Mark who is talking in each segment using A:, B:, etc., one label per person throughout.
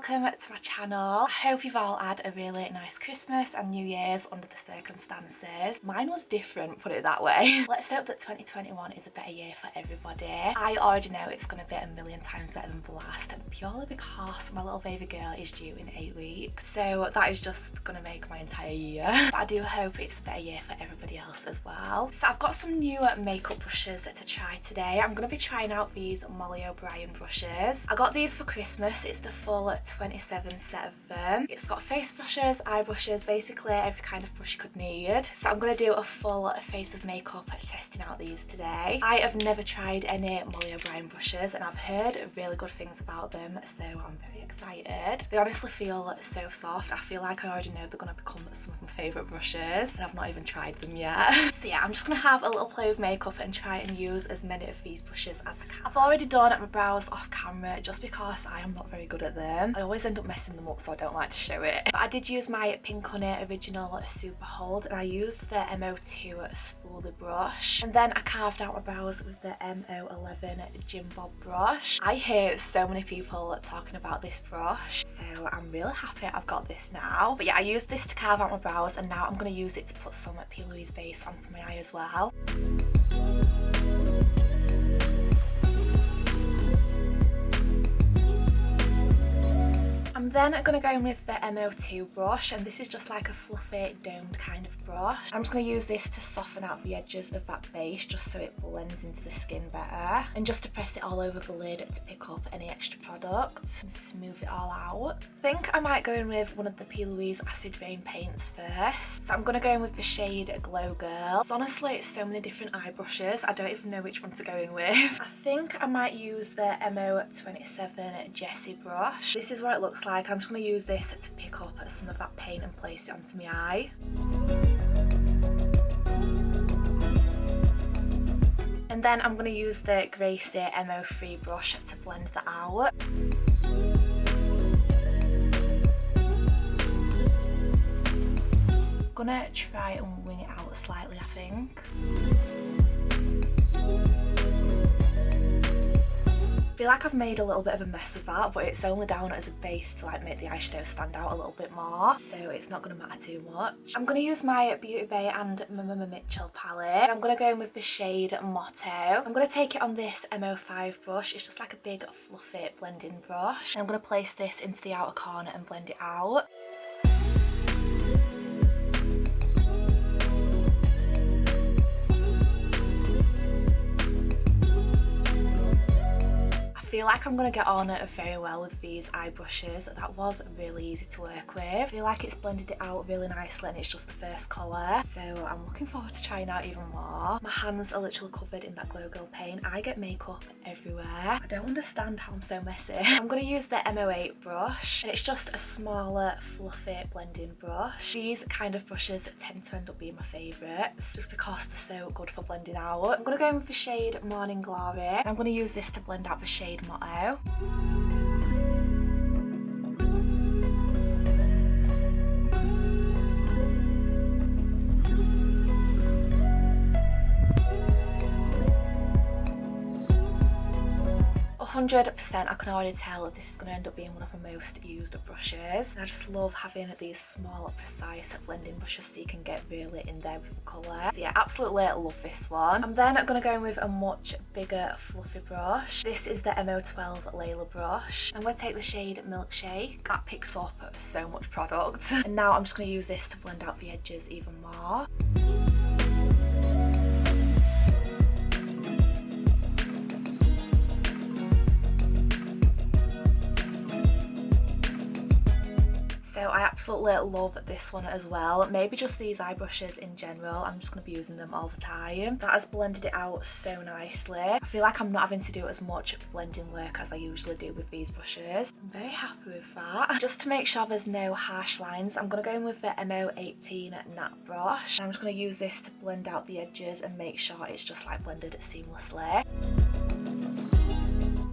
A: welcome to my channel. I hope you've all had a really nice Christmas and New Year's under the circumstances. Mine was different, put it that way. Let's hope that 2021 is a better year for everybody. I already know it's going to be a million times better than the last, purely because my little baby girl is due in 8 weeks. So that is just going to make my entire year. But I do hope it's a better year for everybody else as well. So I've got some new makeup brushes to try today. I'm going to be trying out these Molly O'Brien brushes. I got these for Christmas. It's the full 27 set of them. It's got face brushes, eye brushes, basically every kind of brush you could need. So I'm going to do a full face of makeup testing out these today. I have never tried any Molly O'Brien brushes and I've heard really good things about them, so I'm very excited. They honestly feel so soft. I feel like I already know they're going to become some of my favourite brushes and I've not even tried them yet. So yeah, I'm just going to have a little play with makeup and try and use as many of these brushes as I can. I've already done my brows off camera just because I am not very good at them. I always end up messing them up, so I don't like to show it. But I did use my Pink Honey Original Super Hold and I used the MO2 Spoolie brush. And then I carved out my brows with the MO11 Jim Bob brush. I hear so many people talking about this brush, so I'm really happy I've got this now. But yeah, I used this to carve out my brows and now I'm going to use it to put some P. Louise base onto my eye as well. I'm then going to go in with the MO2 brush, and this is just like a fluffy domed kind of brush. I'm just going to use this to soften out the edges of that base just so it blends into the skin better, and just to press it all over the lid to pick up any extra products and smooth it all out. I think I might go in with one of the P. Louise Acid Rain paints first. So I'm going to go in with the shade Glow Girl. There's honestly so many different eye brushes, I don't even know which one to go in with. I think I might use the MO27 Jessie brush. This is what it looks like. I'm just going to use this to pick up some of that paint and place it onto my eye. And then I'm going to use the Gracie MO3 brush to blend that out. I'm going to try and wing it out slightly, I think. I feel like I've made a little bit of a mess of that, but it's only down as a base to like make the eyeshadow stand out a little bit more, so it's not going to matter too much. I'm going to use my Beauty Bay and Mama Mitchell palette. I'm going to go in with the shade Motto. I'm going to take it on this MO5 brush. It's just like a big fluffy blending brush. And I'm going to place this into the outer corner and blend it out. I feel like I'm going to get on very well with these eye brushes. That was really easy to work with. I feel like it's blended it out really nicely and it's just the first colour, so I'm looking forward to trying out even more. My hands are literally covered in that Glow Girl paint. I get makeup everywhere. I don't understand how I'm so messy. I'm going to use the MO8 brush, and it's just a smaller fluffy blending brush. These kind of brushes tend to end up being my favourites just because they're so good for blending out. I'm going to go in with the shade Morning Glory, and I'm going to use this to blend out the shade Motto. I can already tell that this is going to end up being one of my most used brushes. And I just love having these small, precise blending brushes so you can get really in there with the colour. So yeah, absolutely love this one. I'm then going to go in with a much bigger, fluffy brush. This is the MO12 Layla brush. I'm going to take the shade Milkshake. That picks up so much product. And now I'm just going to use this to blend out the edges even more. So I absolutely love this one as well. Maybe just these eye brushes in general. I'm just going to be using them all the time. That has blended it out so nicely. I feel like I'm not having to do as much blending work as I usually do with these brushes. I'm very happy with that. Just to make sure there's no harsh lines, I'm going to go in with the MO18 Nat brush. I'm just going to use this to blend out the edges and make sure it's just like blended seamlessly.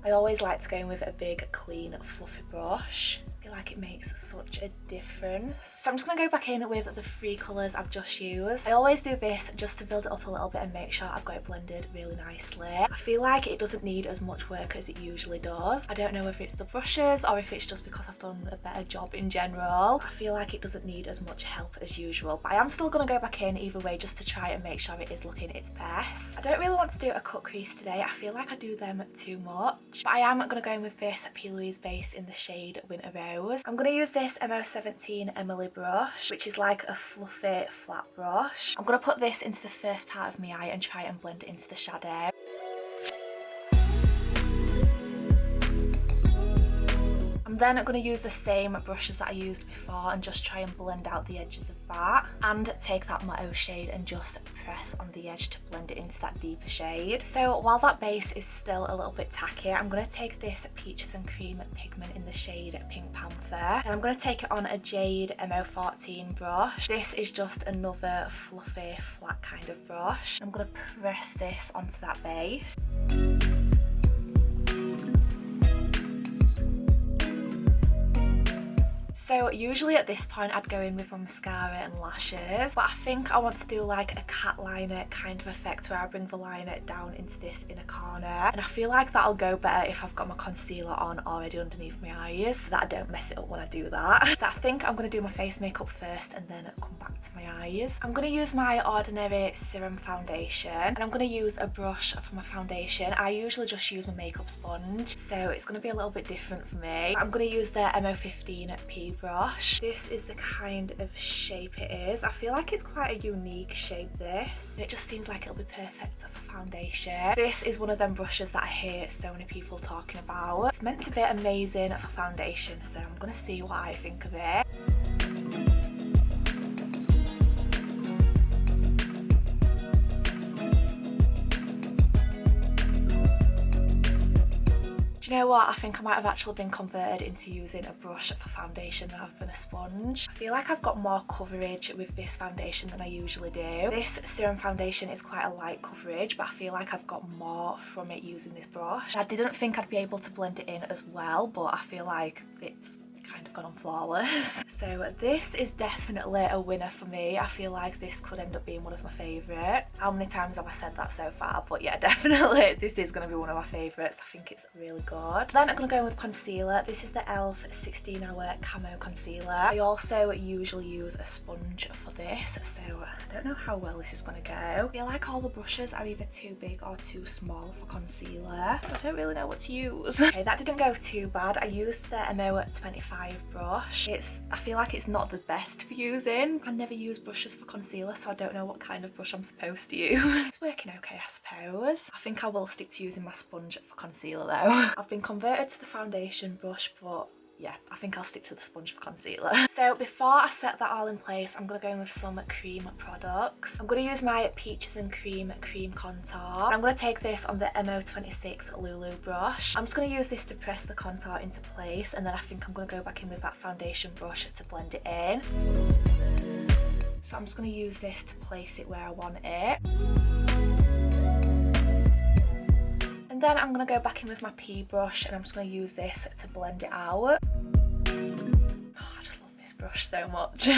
A: I always like to go in with a big, clean, fluffy brush feel like it makes such a difference. So I'm just going to go back in with the 3 colours I've just used. I always do this just to build it up a little bit and make sure I've got it blended really nicely. I feel like it doesn't need as much work as it usually does. I don't know if it's the brushes or if it's just because I've done a better job in general. I feel like it doesn't need as much help as usual, but I am still going to go back in either way just to try and make sure it is looking its best. I don't really want to do a cut crease today. I feel like I do them too much, but I am going to go in with this P. Louise base in the shade Winter Rose. I'm going to use this MO17 Emily brush, which is like a fluffy flat brush. I'm going to put this into the first part of my eye and try and blend it into the shadow. I'm then going to use the same brushes that I used before and just try and blend out the edges of that, and take that Motto shade and just press on the edge to blend it into that deeper shade. So while that base is still a little bit tacky, I'm going to take this Peaches and Cream pigment in the shade Pink Panther, and I'm going to take it on a Jade MO14 brush. This is just another fluffy flat kind of brush. I'm going to press this onto that base. So usually at this point I'd go in with my mascara and lashes, but I think I want to do like a cat liner kind of effect where I bring the liner down into this inner corner, and I feel like that'll go better if I've got my concealer on already underneath my eyes so that I don't mess it up when I do that. So I think I'm going to do my face makeup first and then come back to my eyes. I'm going to use my ordinary serum foundation, and I'm going to use a brush for my foundation. I usually just use my makeup sponge, so it's going to be a little bit different for me. I'm going to use the MO15P brush. This is the kind of shape it is. I feel like it's quite a unique shape, this, and it just seems like it'll be perfect for foundation. This is one of them brushes that I hear so many people talking about. It's meant to be amazing for foundation, so I'm gonna see what I think of it. Do you know what? I think I might have actually been converted into using a brush for foundation rather than a sponge. I feel like I've got more coverage with this foundation than I usually do. This serum foundation is quite a light coverage, but I feel like I've got more from it using this brush. I didn't think I'd be able to blend it in as well, but I feel like it's kind of gone on flawless. So this is definitely a winner for me. I feel like this could end up being one of my favourites. How many times have I said that so far? But yeah, definitely this is going to be one of my favourites. I think it's really good. Then I'm going to go in with concealer. This is the e.l.f. 16 Hour Camo Concealer. I also usually use a sponge for this, so I don't know how well this is going to go. I feel like all the brushes are either too big or too small for concealer, so I don't really know what to use. Okay, that didn't go too bad. I used the MO25 brush. I feel like it's not the best for using. I never use brushes for concealer, so I don't know what kind of brush I'm supposed to use. It's working okay, I suppose. I think I will stick to using my sponge for concealer though. I've been converted to the foundation brush, but yeah, I think I'll stick to the sponge for concealer. So before I set that all in place, I'm going to go in with some cream products. I'm going to use my Peaches and Cream contour. I'm going to take this on the MO26 Lulu brush. I'm just going to use this to press the contour into place, and then I think I'm going to go back in with that foundation brush to blend it in. So I'm just going to use this to place it where I want it. And then I'm going to go back in with my P brush, and I'm just going to use this to blend it out. Oh, I just love this brush so much.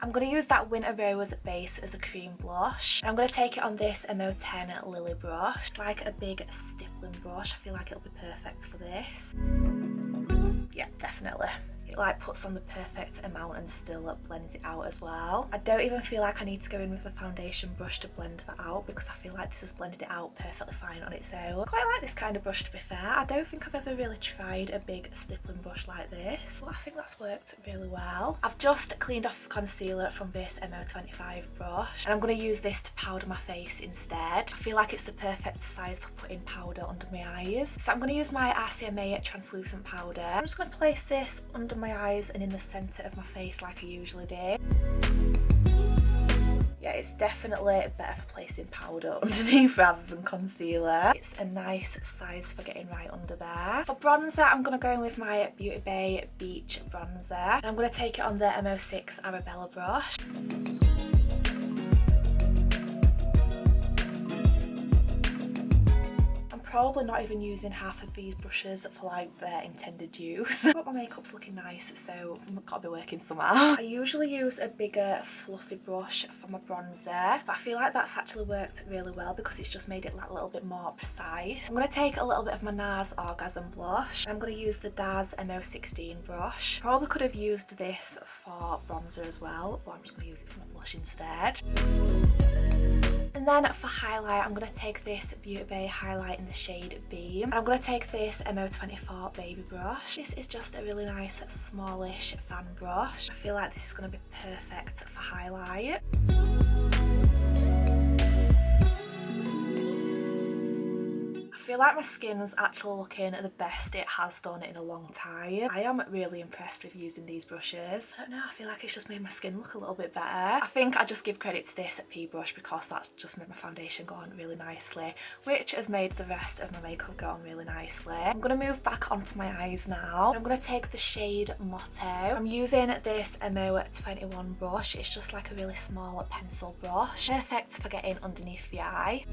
A: I'm going to use that Winter Rose base as a cream blush. I'm going to take it on this MO10 Lily brush. It's like a big stippling brush. I feel like it'll be perfect for this. Yeah, definitely. It like puts on the perfect amount and still blends it out as well. I don't even feel like I need to go in with a foundation brush to blend that out, because I feel like this has blended it out perfectly fine on its own. I quite like this kind of brush, to be fair. I don't think I've ever really tried a big stippling brush like this, but I think that's worked really well. I've just cleaned off concealer from this MO25 brush, and I'm going to use this to powder my face instead. I feel like it's the perfect size for putting powder under my eyes. So I'm going to use my RCMA translucent powder. I'm just going to place this under my eyes and in the centre of my face like I usually do. Yeah, it's definitely better for placing powder underneath rather than concealer. It's a nice size for getting right under there. For bronzer, I'm going to go in with my Beauty Bay Beach bronzer. And I'm going to take it on the MO6 Arabella brush. probably not even using half of these brushes for like their intended use. But my makeup's looking nice, so I've got to be working somehow. I usually use a bigger fluffy brush for my bronzer, but I feel like that's actually worked really well because it's just made it like a little bit more precise. I'm going to take a little bit of my NARS Orgasm blush. I'm going to use the DAS MO16 brush. Probably could have used this for bronzer as well, but I'm just going to use it for my blush instead. And then for highlight, I'm going to take this Beauty Bay highlight in the shade Beam. And I'm going to take this MO24 baby brush. This is just a really nice smallish fan brush. I feel like this is going to be perfect for highlight. I feel like my skin's actually looking the best it has done in a long time. I am really impressed with using these brushes. I don't know, I feel like it's just made my skin look a little bit better. I think I just give credit to this P brush because that's just made my foundation go on really nicely, which has made the rest of my makeup go on really nicely. I'm going to move back onto my eyes now. I'm going to take the shade Motto. I'm using this MO21 brush. It's just like a really small pencil brush. Perfect for getting underneath the eye.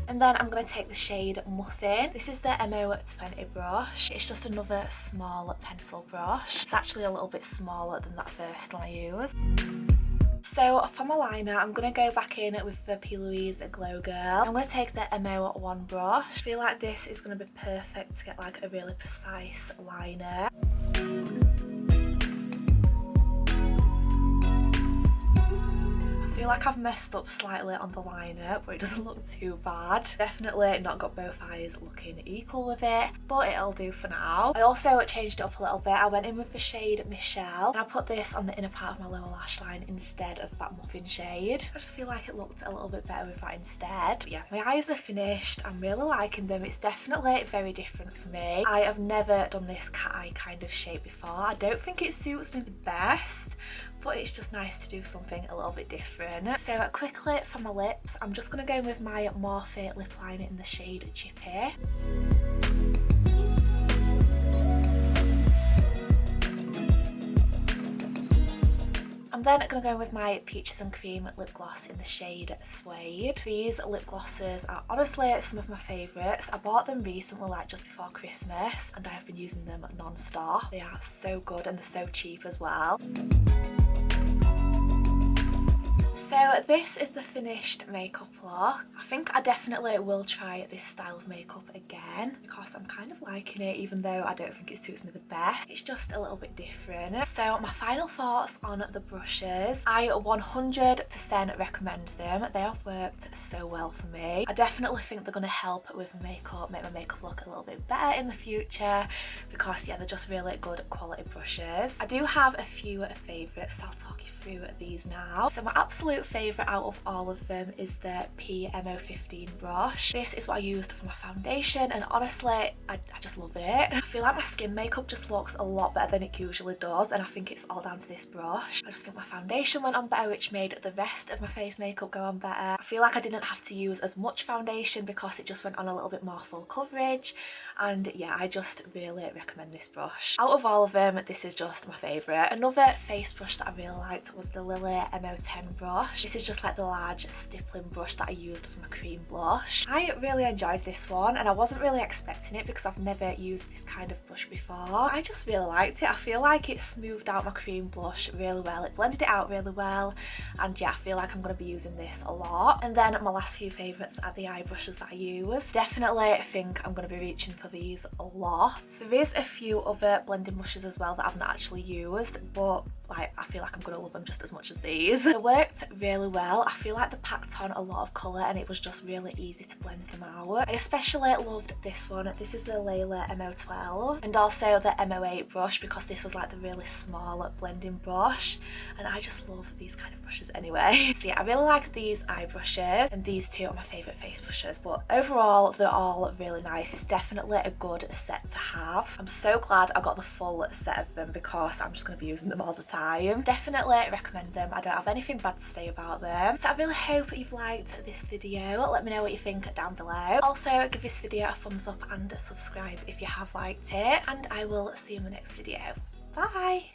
A: And then I'm going to take the shade Muffin. This is the MO20 brush. It's just another small pencil brush. It's actually a little bit smaller than that first one I used. So for my liner, I'm going to go back in with the P. Louise Glow Girl. I'm going to take the MO1 brush. I feel like this is going to be perfect to get like a really precise liner. I feel like I've messed up slightly on the liner, but it doesn't look too bad. Definitely not got both eyes looking equal with it, but it'll do for now. I also changed it up a little bit. I went in with the shade Michelle, and I put this on the inner part of my lower lash line instead of that muffin shade. I just feel like it looked a little bit better with that instead. But yeah, my eyes are finished. I'm really liking them. It's definitely very different for me. I have never done this cat eye kind of shape before. I don't think it suits me the best, but it's just nice to do something a little bit different. So quickly for my lips, I'm just going to go with my Morphe lip liner in the shade Chippy. I'm then going to go with my Peaches and Cream lip gloss in the shade Suede. These lip glosses are honestly some of my favourites. I bought them recently, like just before Christmas, and I have been using them non-stop. They are so good and they're so cheap as well. So this is the finished makeup look. I think I definitely will try this style of makeup again because I'm kind of liking it, even though I don't think it suits me the best. It's just a little bit different. So my final thoughts on the brushes. I 100% recommend them. They have worked so well for me. I definitely think they're going to help with my makeup, make my makeup look a little bit better in the future because yeah, they're just really good quality brushes. I do have a few favourites, so I'll talk you through these now. So my absolute favourite out of all of them is the PMO15 brush. This is what I used for my foundation, and honestly I just love it. I feel like my skin makeup just looks a lot better than it usually does, and I think it's all down to this brush. I just think my foundation went on better, which made the rest of my face makeup go on better. I feel like I didn't have to use as much foundation because it just went on a little bit more full coverage, and yeah, I just really recommend this brush. Out of all of them, this is just my favourite. Another face brush that I really liked was the Lily MO10 brush. This is just like the large stippling brush that I used for my cream blush. I really enjoyed this one, and I wasn't really expecting it because I've never used this kind of brush before. I just really liked it. I feel like it smoothed out my cream blush really well. It blended it out really well, and yeah, I feel like I'm going to be using this a lot. And then my last few favourites are the eye brushes that I use. Definitely think I'm going to be reaching for these a lot. There is a few other blending brushes as well that I've not actually used, but like I feel like I'm gonna love them just as much as these. They worked really well. I feel like they packed on a lot of colour and it was just really easy to blend them out. I especially loved this one. This is the Layla MO12 and also the MO8 brush because this was like the really small blending brush, and I just love these kind of brushes anyway. So yeah, I really like these eye brushes, and these two are my favourite face brushes, but overall they're all really nice. It's definitely a good set to have. I'm so glad I got the full set of them because I'm just going to be using them all the time. Definitely recommend them. I don't have anything bad to say about them. So I really hope you've liked this video. Let me know what you think down below. Also give this video a thumbs up and subscribe if you have liked it, and I will see you in my next video. Bye!